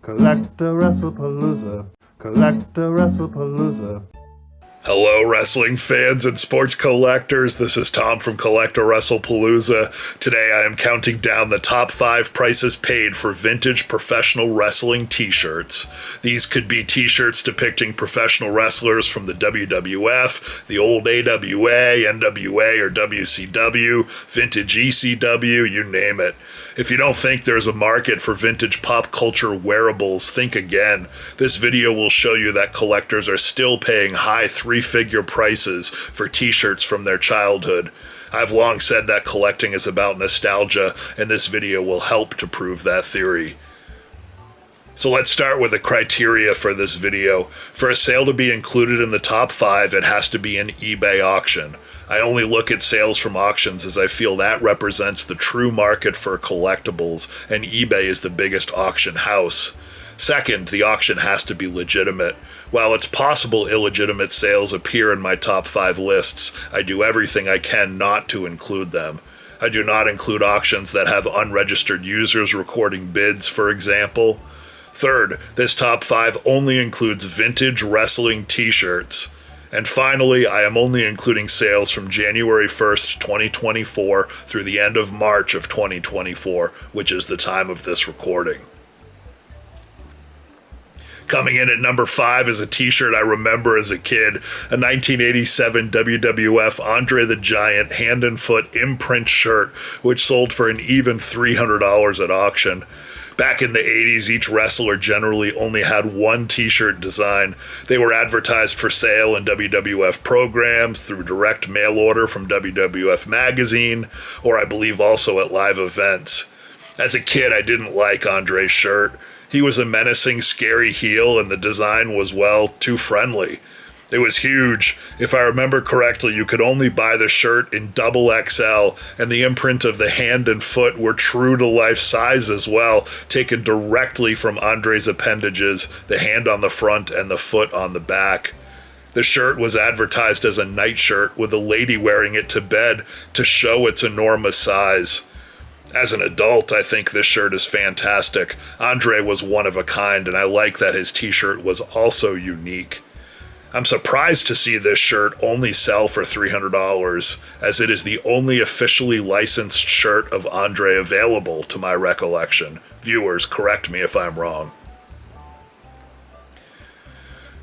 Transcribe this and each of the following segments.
CollectAWrestlePalooza. CollectAWrestlePalooza. Hello, wrestling fans and sports collectors. This is Tom from CollectAWrestlePalooza. Today I am counting down the top 5 prices paid for vintage professional wrestling t-shirts. These could be t-shirts depicting professional wrestlers from the WWF, the old AWA, NWA, or WCW, vintage ECW, you name it. If you don't think there's a market for vintage pop culture wearables, think again. This video will show you that collectors are still paying high 3-figure prices for t-shirts from their childhood. I've long said that collecting is about nostalgia, and this video will help to prove that theory. So let's start with the criteria for this video. For a sale to be included in the top 5, it has to be an eBay auction. I only look at sales from auctions as I feel that represents the true market for collectibles, and eBay is the biggest auction house. Second, the auction has to be legitimate. While it's possible illegitimate sales appear in my top 5 lists, I do everything I can not to include them. I do not include auctions that have unregistered users recording bids, for example. Third, this top 5 only includes vintage wrestling t-shirts. And finally, I am only including sales from January 1st, 2024 through the end of March of 2024, which is the time of this recording. Coming in at number 5 is a t-shirt I remember as a kid, a 1987 WWF Andre the Giant hand and foot imprint shirt, which sold for an even $300 at auction. Back in the 80s, each wrestler generally only had one t-shirt design. They were advertised for sale in WWF programs, through direct mail order from WWF Magazine, or I believe also at live events. As a kid, I didn't like Andre's shirt. He was a menacing, scary heel, and the design was, well, too friendly. It was huge. If I remember correctly, you could only buy the shirt in XXL, and the imprint of the hand and foot were true to life size as well, taken directly from Andre's appendages, the hand on the front and the foot on the back. The shirt was advertised as a nightshirt, with a lady wearing it to bed to show its enormous size. As an adult, I think this shirt is fantastic. Andre was one of a kind, and I like that his t-shirt was also unique. I'm surprised to see this shirt only sell for $300, as it is the only officially licensed shirt of Andre available, to my recollection. Viewers, correct me if I'm wrong.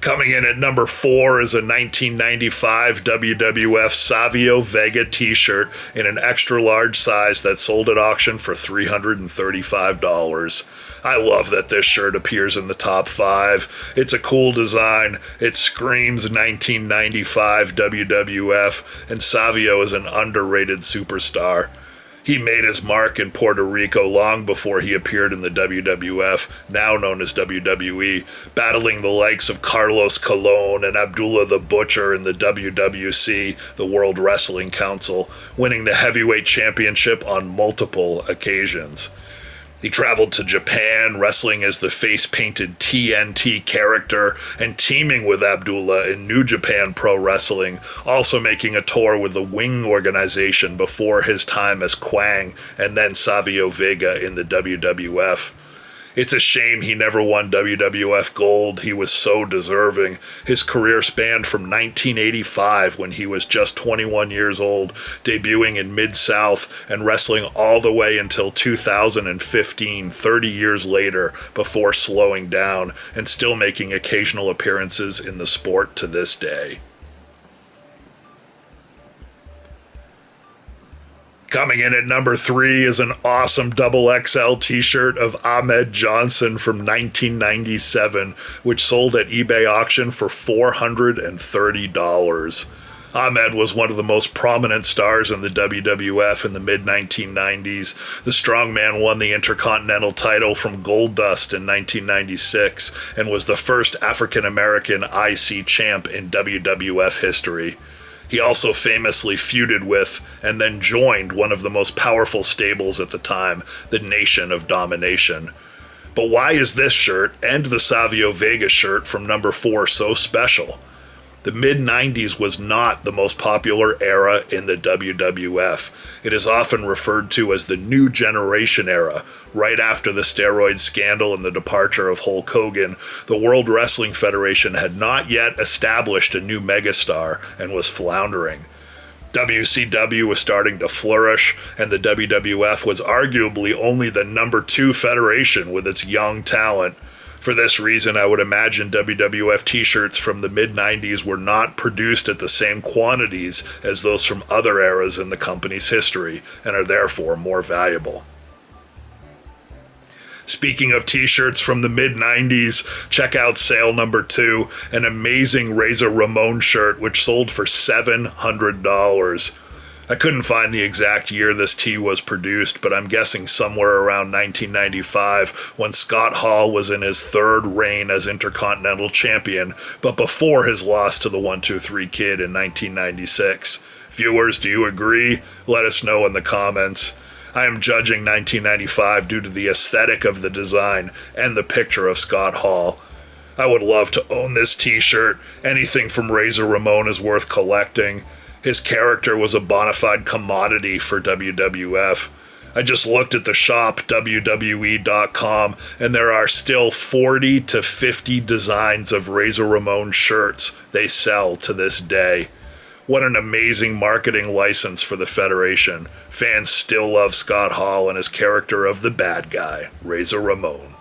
Coming in at number 4 is a 1995 WWF Savio Vega t-shirt in an extra large size that sold at auction for $335. I love that this shirt appears in the top 5. It's a cool design. It screams 1995 WWF, and Savio is an underrated superstar. He made his mark in Puerto Rico long before he appeared in the WWF, now known as WWE, battling the likes of Carlos Colon and Abdullah the Butcher in the WWC, the World Wrestling Council, winning the heavyweight championship on multiple occasions. He traveled to Japan, wrestling as the face-painted TNT character, and teaming with Abdullah in New Japan Pro Wrestling, also making a tour with the Wing organization before his time as Kwang, and then Savio Vega in the WWF. It's a shame he never won WWF Gold. He was so deserving. His career spanned from 1985, when he was just 21 years old, debuting in Mid-South and wrestling all the way until 2015, 30 years later, before slowing down and still making occasional appearances in the sport to this day. Coming in at number 3 is an awesome XXL t-shirt of Ahmed Johnson from 1997, which sold at eBay auction for $430. Ahmed was one of the most prominent stars in the WWF in the mid-1990s. The strongman won the Intercontinental title from Goldust in 1996 and was the first African-American IC champ in WWF history. He also famously feuded with, and then joined, one of the most powerful stables at the time, the Nation of Domination. But why is this shirt, and the Savio Vega shirt from number 4, so special? The mid-90s was not the most popular era in the WWF. It is often referred to as the New Generation era. Right after the steroid scandal and the departure of Hulk Hogan, the World Wrestling Federation had not yet established a new megastar and was floundering. WCW was starting to flourish, and the WWF was arguably only the number 2 federation with its young talent. For this reason, I would imagine WWF t-shirts from the mid-90s were not produced at the same quantities as those from other eras in the company's history, and are therefore more valuable. Speaking of t-shirts from the mid-90s, check out sale number 2, an amazing Razor Ramon shirt which sold for $700. I couldn't find the exact year this tee was produced, but I'm guessing somewhere around 1995, when Scott Hall was in his 3rd reign as Intercontinental Champion, but before his loss to the 1-2-3 Kid in 1996. Viewers, do you agree? Let us know in the comments. I am judging 1995 due to the aesthetic of the design and the picture of Scott Hall. I would love to own this t-shirt. Anything from Razor Ramon is worth collecting. His character was a bona fide commodity for WWF. I just looked at the shop, WWE.com, and there are still 40 to 50 designs of Razor Ramon shirts they sell to this day. What an amazing marketing license for the Federation. Fans still love Scott Hall and his character of the bad guy, Razor Ramon.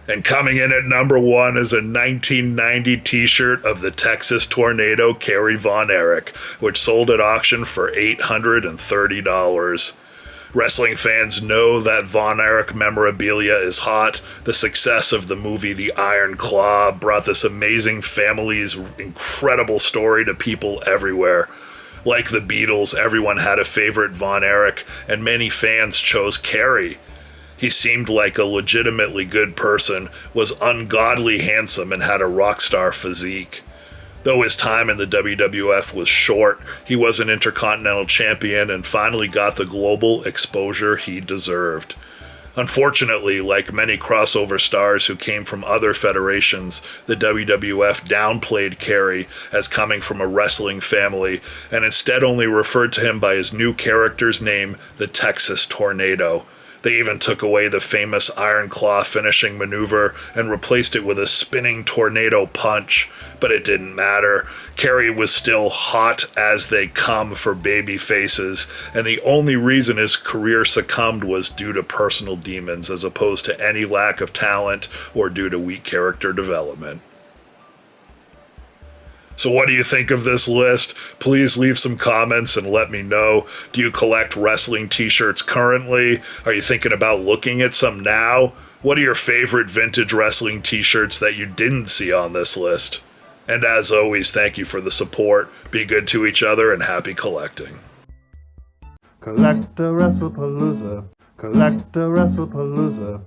And coming in at number 1 is a 1990 t-shirt of the Texas Tornado Carrie Von Eric, which sold at auction for $830. Wrestling fans know that Von Erich memorabilia is hot. The success of the movie The Iron Claw brought this amazing family's incredible story to people everywhere. Like the Beatles, everyone had a favorite Von Erich, and many fans chose Kerry. He seemed like a legitimately good person, was ungodly handsome, and had a rock star physique. Though his time in the WWF was short, he was an Intercontinental Champion and finally got the global exposure he deserved. Unfortunately, like many crossover stars who came from other federations, the WWF downplayed Kerry as coming from a wrestling family and instead only referred to him by his new character's name, the Texas Tornado. They even took away the famous Iron Claw finishing maneuver and replaced it with a spinning tornado punch, but it didn't matter. Kerry was still hot as they come for baby faces, and the only reason his career succumbed was due to personal demons as opposed to any lack of talent or due to weak character development. So what do you think of this list? Please leave some comments and let me know. Do you collect wrestling t-shirts currently? Are you thinking about looking at some now? What are your favorite vintage wrestling t-shirts that you didn't see on this list? And as always, thank you for the support. Be good to each other and happy collecting. CollectAWrestlePalooza. CollectAWrestlePalooza.